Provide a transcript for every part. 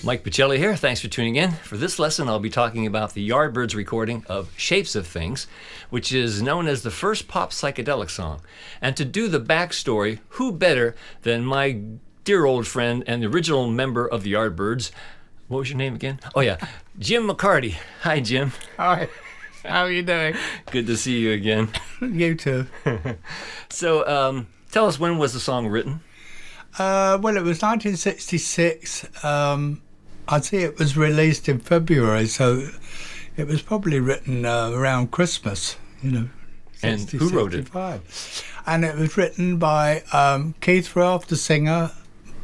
Mike Pachelli here. Thanks for tuning in. For this lesson, I'll be talking about the Yardbirds recording of Shapes of Things, which is known as the first pop psychedelic song. And to do the backstory, who better than my dear old friend and the original member of the Yardbirds? What was your name again? Oh, yeah, Jim McCarty. Hi, Jim. Hi. How are you doing? Good to see you again. You too. So, tell us, when was the song written? Well, it was 1966. I'd say it was released in February, so it was probably written around Christmas, you know. And 60, who wrote 65. And it was written by Keith Ralph, the singer,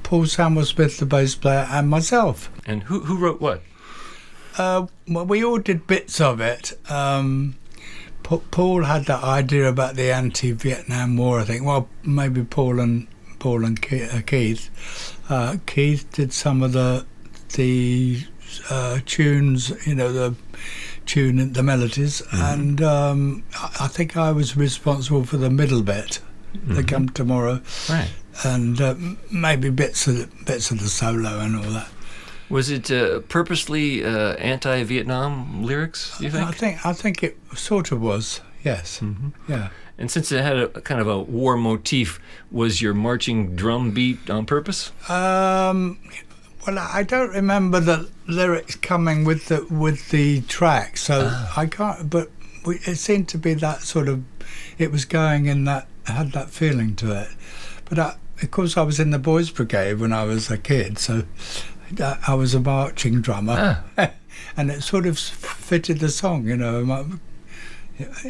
Paul Samuel-Smith, the bass player, and myself. And who wrote what? Well, we all did bits of it. Paul had that idea about the anti-Vietnam War, I think. Well, maybe Paul and Keith. Keith did some of the tunes, you know, the melodies, and I think I was responsible for the middle bit, the Come Tomorrow, right, and maybe bits of the solo and all that. Was it purposely anti-Vietnam lyrics, you think? I think it sort of was, yes. Yeah. And since it had a kind of a war motif, was your marching drum beat on purpose? Well, I don't remember the lyrics coming with the track, so I can't. But it seemed to be that sort of. It was going in that, had that feeling to it. But of course, I was in the Boys Brigade when I was a kid, so I was a marching drummer, and it sort of fitted the song, you know.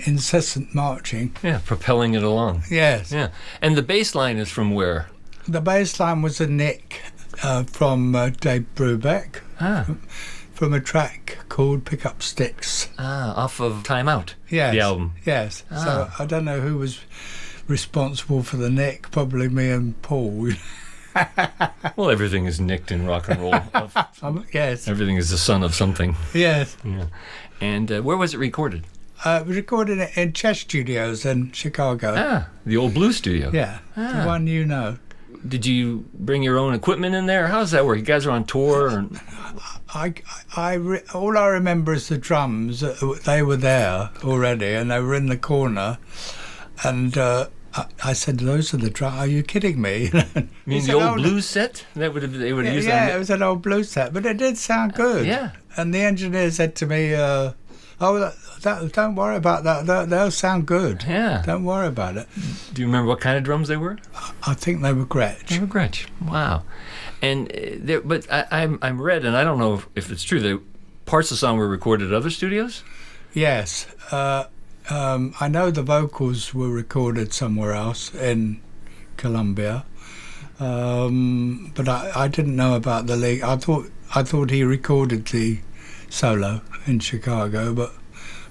Incessant marching. Yeah, propelling it along. Yes. Yeah. And the bass line is from where? The bass line was a nick from Dave Brubeck from a track called Pick Up Sticks. Off of Time Out, yes, the album. Yes. So I don't know who was responsible for the nick, probably me and Paul. Well, everything is nicked in rock and roll. Yes. Everything is the son of something. Yes. Yeah. And where was it recorded? We recorded it in Chess Studios in Chicago. The old Blue Studio. Yeah, the one you know. Did you bring your own equipment in there? How does that work? You guys are on tour? Or... all I remember is the drums. They were there already, and they were in the corner. And I said, "Those are the drums. Are you kidding me?" You mean the old blues set? They would have used that? Yeah, it was an old blues set, but it did sound good. Yeah. And the engineer said to me, don't worry about that. They'll sound good. Yeah. Don't worry about it. Do you remember what kind of drums they were? I think they were Gretsch. They were Gretsch. Wow. And but I'm read, and I don't know if it's true, that parts of the song were recorded at other studios? Yes. I know the vocals were recorded somewhere else in Columbia, but I didn't know about the lead. I thought he recorded the solo in Chicago, but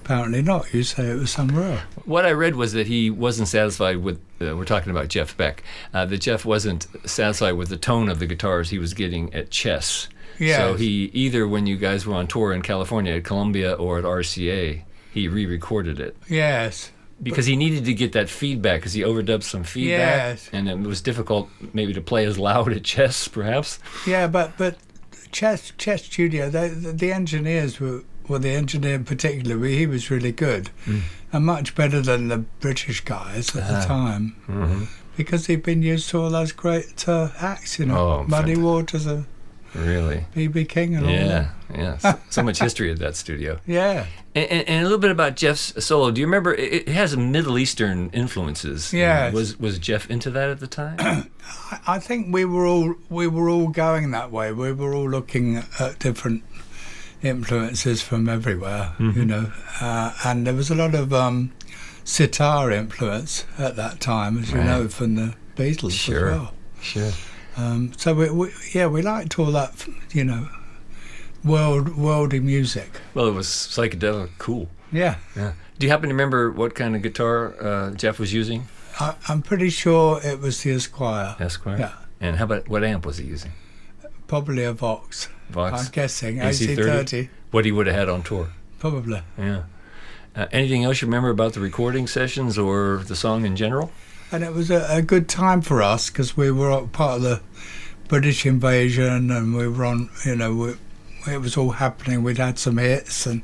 apparently not. You say it was somewhere else. What I read was that he wasn't satisfied with, we're talking about Jeff Beck, that Jeff wasn't satisfied with the tone of the guitars he was getting at Chess. Yes. So he, either when you guys were on tour in California at Columbia or at RCA, he re-recorded it. Yes. Because he needed to get that feedback, because he overdubbed some feedback. Yes. And it was difficult maybe to play as loud at Chess, perhaps. Yeah, but Chess Studio, the engineers were, well, the engineer in particular, he was really good, and much better than the British guys at the time, because he'd been used to all those great acts, you know, Muddy Waters, really, B.B. King and all that. Yeah, so much history at that studio. Yeah. And a little bit about Jeff's solo. Do you remember, it has Middle Eastern influences. Yeah. Was Jeff into that at the time? I think we were all going that way. We were all looking at different influences from everywhere, you know, and there was a lot of sitar influence at that time, as you know, from the Beatles as well. Sure. So we liked all that, you know, worldy music. Well, it was psychedelic, cool. Yeah. Do you happen to remember what kind of guitar Jeff was using? I'm pretty sure it was the Esquire. Esquire? Yeah. And how about, what amp was he using? Probably a Vox. Vox? I'm guessing. AC30? What he would have had on tour? Probably. Yeah. Anything else you remember about the recording sessions or the song in general? And it was a good time for us, because we were part of the British invasion, and we were on, it was all happening. We'd had some hits, and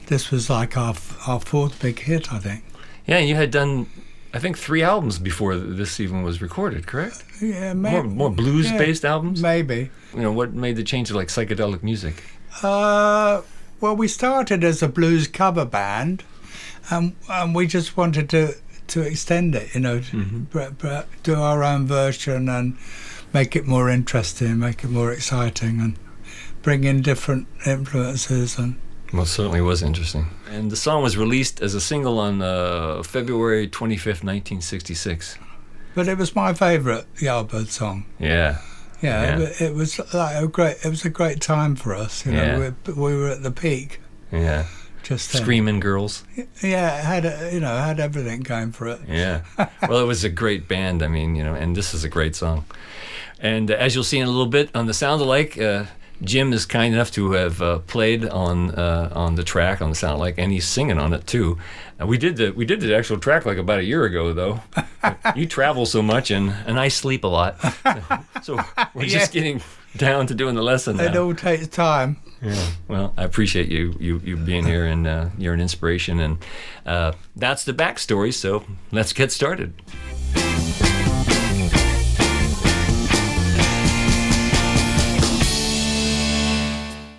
this was like our fourth big hit, I think. Yeah, and you had done, I think, 3 albums before this even was recorded, correct? Yeah, maybe. More blues-based albums? Maybe. What made the change to like psychedelic music? Well, we started as a blues cover band, and we just wanted to extend it, do our own version and make it more interesting, make it more exciting, and bring in different influences. And well, it certainly was interesting. And the song was released as a single on February 25th, 1966. But it was my favourite Yardbirds song. Yeah. Yeah. It was like it was a great time for us. We were at the peak. Yeah. Just then. Screaming girls. Yeah, it had had everything going for it. Yeah. Well, it was a great band. I mean, and this is a great song. And as you'll see in a little bit on the Sound Alike, Jim is kind enough to have played on the track on the Sound Alike, and he's singing on it too. We did the actual track like about a year ago, though. You travel so much, and I sleep a lot, so we're just getting down to doing the lesson now. It all takes time. Yeah. Well, I appreciate you being here, and you're an inspiration, and that's the backstory. So let's get started.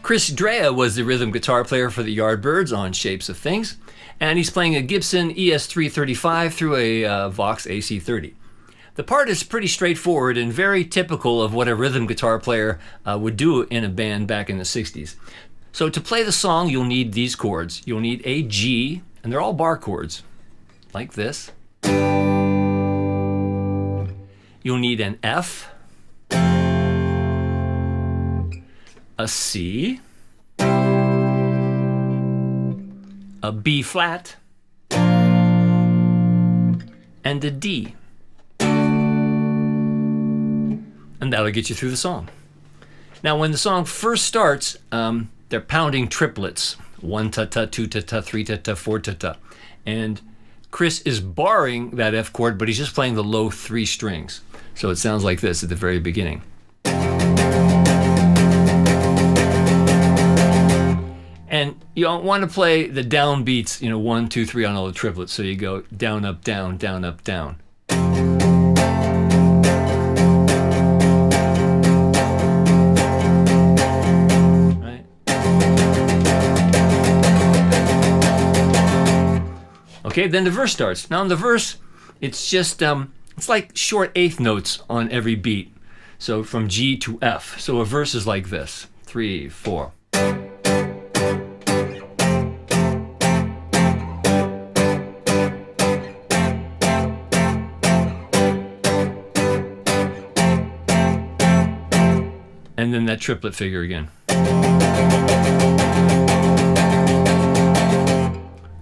Chris Dreja was the rhythm guitar player for the Yardbirds on Shapes of Things, and he's playing a Gibson ES335 through a Vox AC30. The part is pretty straightforward and very typical of what a rhythm guitar player would do in a band back in the 60s. So to play the song, you'll need these chords. You'll need a G, and they're all bar chords, like this. You'll need an F, a C, a B flat, and a D. And that'll get you through the song. Now, when the song first starts, they're pounding triplets. 1 ta-ta, 2 ta-ta, 3 ta-ta, 4 ta-ta. And Chris is barring that F chord, but he's just playing the low 3 strings. So it sounds like this at the very beginning. And you don't want to play the down beats, 1, 2, 3 on all the triplets. So you go down, up, down, down, up, down. Right? Okay, then the verse starts. Now in the verse, it's just, it's like short eighth notes on every beat. So from G to F. So a verse is like this, 3, 4. And then that triplet figure again.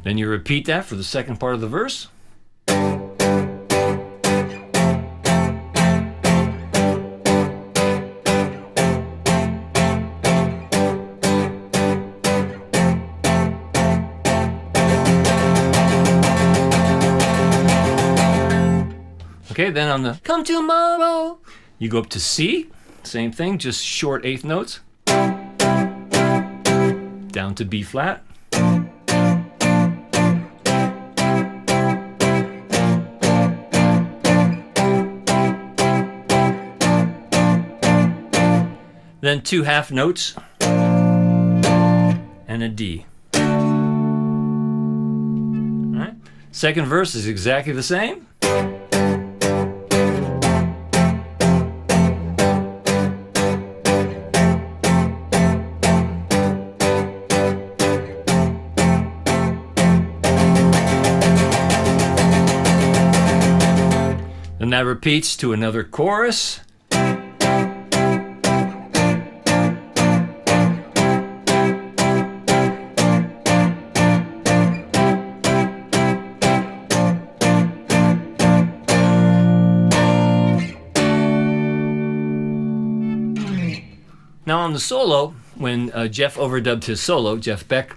Then you repeat that for the second part of the verse. Okay, then on the come tomorrow, you go up to C. Same thing, just short eighth notes. Down to B flat. Then 2 half notes and a D. All right. Second verse is exactly the same. And that repeats to another chorus. Now on the solo, when Jeff overdubbed his solo, Jeff Beck,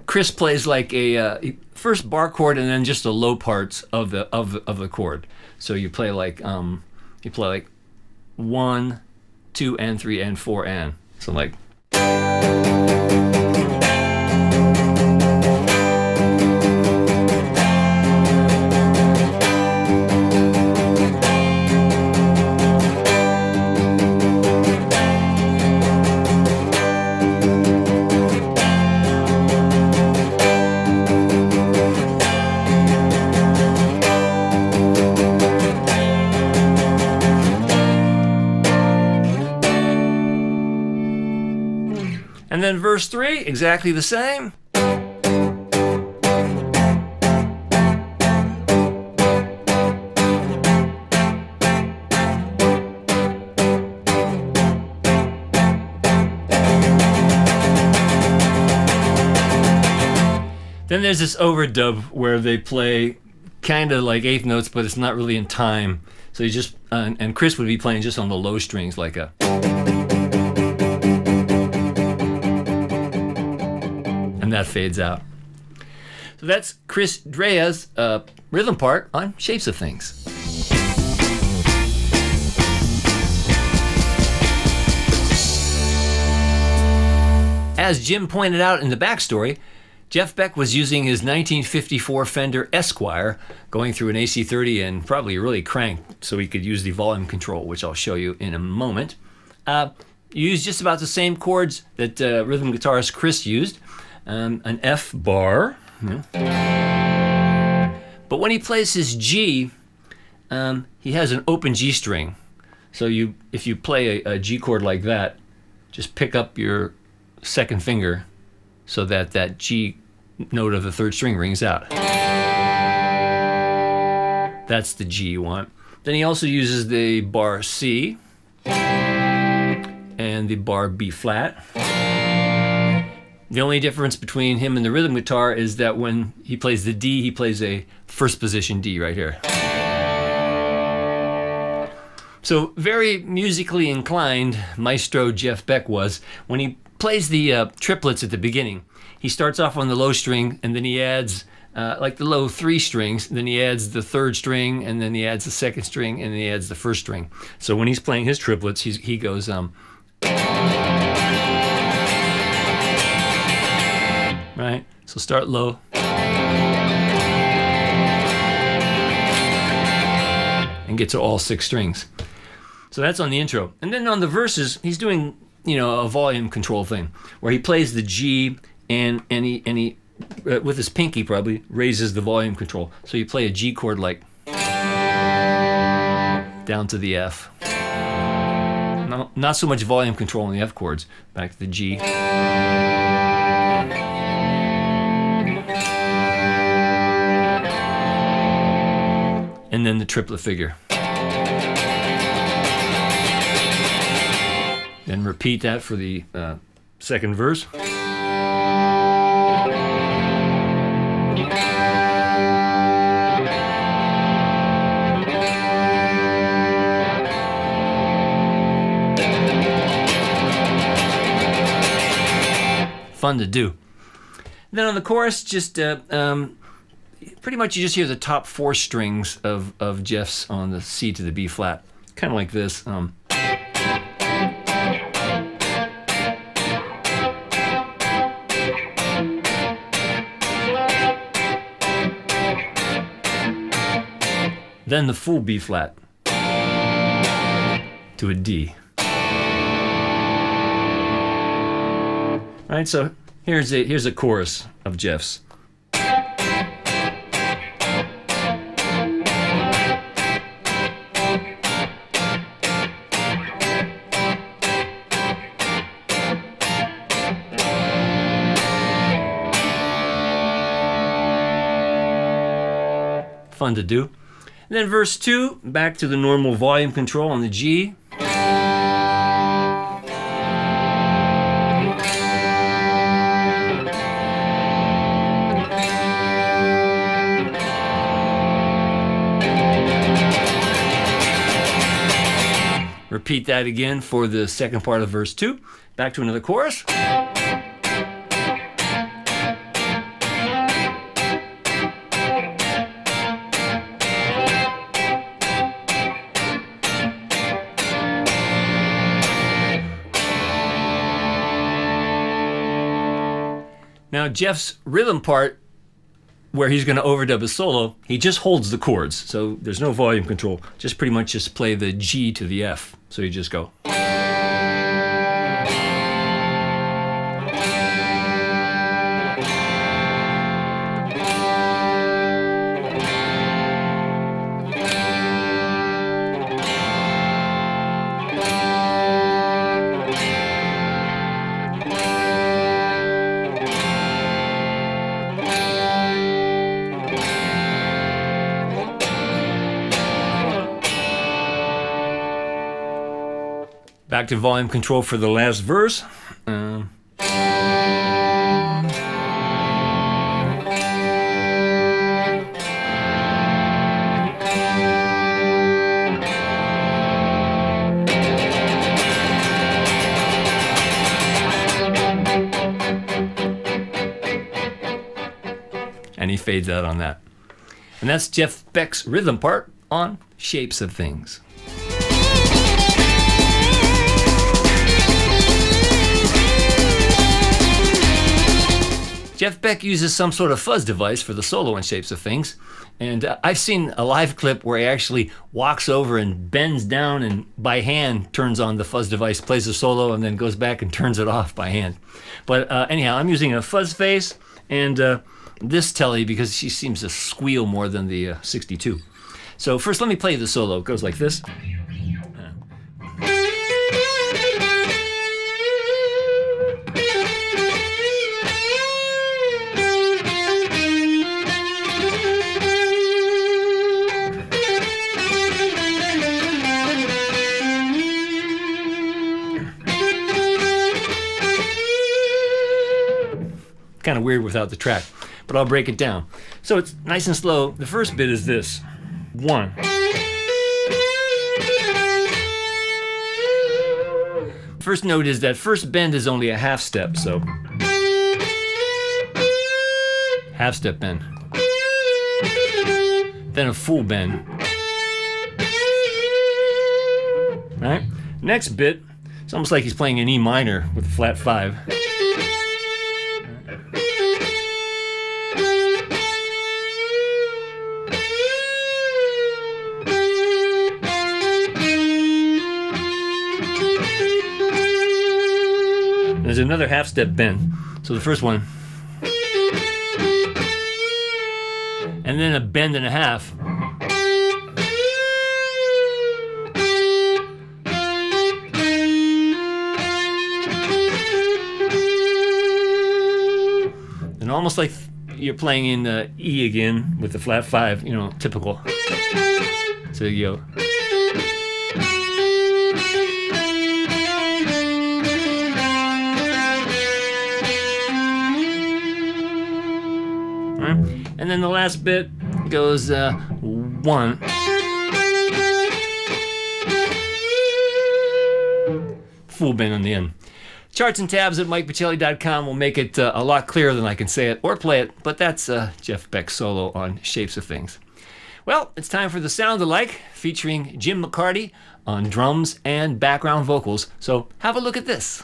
Chris plays like a first bar chord and then just the low parts of the chord. So you play like 1 1, 2, and 3, and 4, and. So like. And then verse 3, exactly the same. Then there's this overdub where they play kind of like eighth notes, but it's not really in time. So you just, and Chris would be playing just on the low strings like a. And that fades out. So that's Chris Dreja's rhythm part on Shapes of Things. As Jim pointed out in the backstory, Jeff Beck was using his 1954 Fender Esquire, going through an AC30 and probably really cranked so he could use the volume control, which I'll show you in a moment. Used just about the same chords that rhythm guitarist Chris used. An F bar. Yeah. But when he plays his G, he has an open G string. So if you play a G chord like that, just pick up your second finger so that that G note of the third string rings out. That's the G you want. Then he also uses the bar C and the bar B flat. The only difference between him and the rhythm guitar is that when he plays the D, he plays a first position D right here. So very musically inclined Maestro Jeff Beck was. When he plays the triplets at the beginning, he starts off on the low string and then he adds like the low 3 strings, then he adds the third string and then he adds the second string and then he adds the first string. So when he's playing his triplets, he goes right? So start low. And get to all 6 strings. So that's on the intro. And then on the verses, he's doing, a volume control thing where he plays the G and he with his pinky probably raises the volume control. So you play a G chord like down to the F. No, not so much volume control on the F chords. Back to the G. And then the triplet figure. Then repeat that for the second verse. Fun to do. Then on the chorus, just pretty much you just hear the top 4 strings of Jeff's on the C to the B flat, kind of like this. Then the full B flat to a D. All right, so here's a chorus of Jeff's. Fun to do. And then verse 2, back to the normal volume control on the G. Repeat that again for the second part of verse 2. Back to another chorus. Now, Jeff's rhythm part, where he's going to overdub his solo, he just holds the chords. So there's no volume control. Just pretty much just play the G to the F. So you just go. Back to volume control for the last verse. And he fades out on that. And that's Jeff Beck's rhythm part on Shapes of Things. Jeff Beck uses some sort of fuzz device for the solo in Shapes of Things. And I've seen a live clip where he actually walks over and bends down and by hand turns on the fuzz device, plays the solo, and then goes back and turns it off by hand. But anyhow, I'm using a fuzz face and this telly because she seems to squeal more than the 62. So first, let me play the solo. It goes like this. Kind of weird without the track, but I'll break it down. So it's nice and slow. The first bit is this. 1. First note is that first bend is only a half step, so half step bend. Then a full bend. All right? Next bit, it's almost like he's playing an E minor with a flat 5. There's another half step bend. So the first one. And then a bend and a half. And almost like you're playing in E again with the flat 5, you know, typical. So you go. And then the last bit goes 1. Full bend on the end. Charts and tabs at MikePachelli.com will make it a lot clearer than I can say it or play it, but that's Jeff Beck's solo on Shapes of Things. Well, it's time for the Sound Alike, featuring Jim McCarty on drums and background vocals, so have a look at this.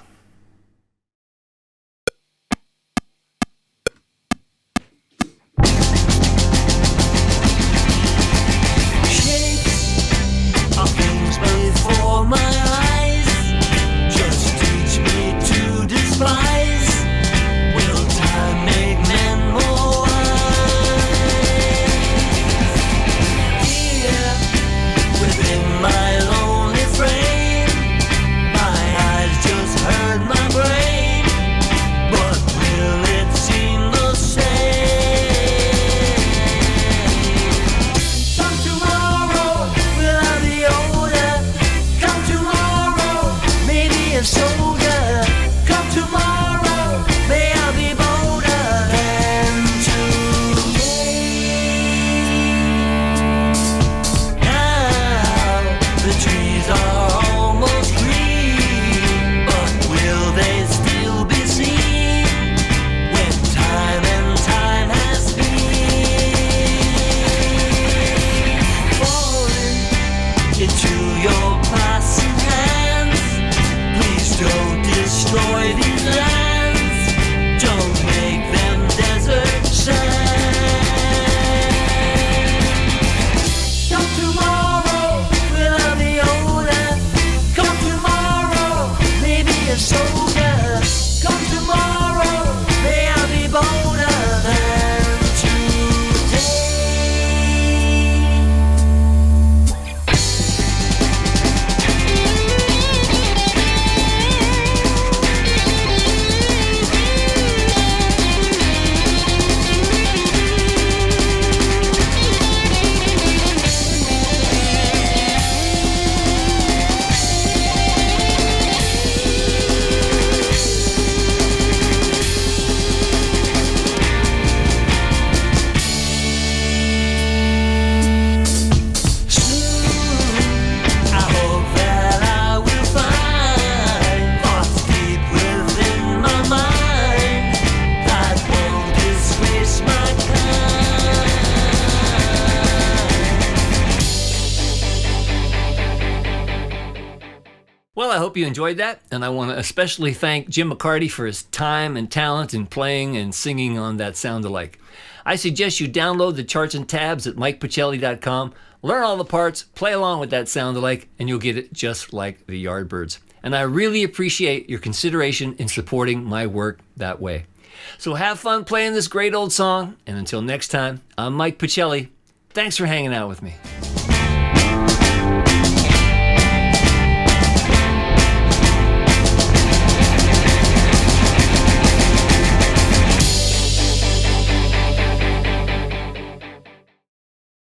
My lonely frame, my eyes just hurt. a soldier. Come tomorrow, may I be bolder than today. Well, I hope you enjoyed that, and I want to especially thank Jim McCarty for his time and talent in playing and singing on that sound-alike. I suggest you download the charts and tabs at MikePachelli.com, learn all the parts, play along with that sound-alike, and you'll get it just like the Yardbirds. And I really appreciate your consideration in supporting my work that way. So have fun playing this great old song, and until next time, I'm Mike Pachelli. Thanks for hanging out with me.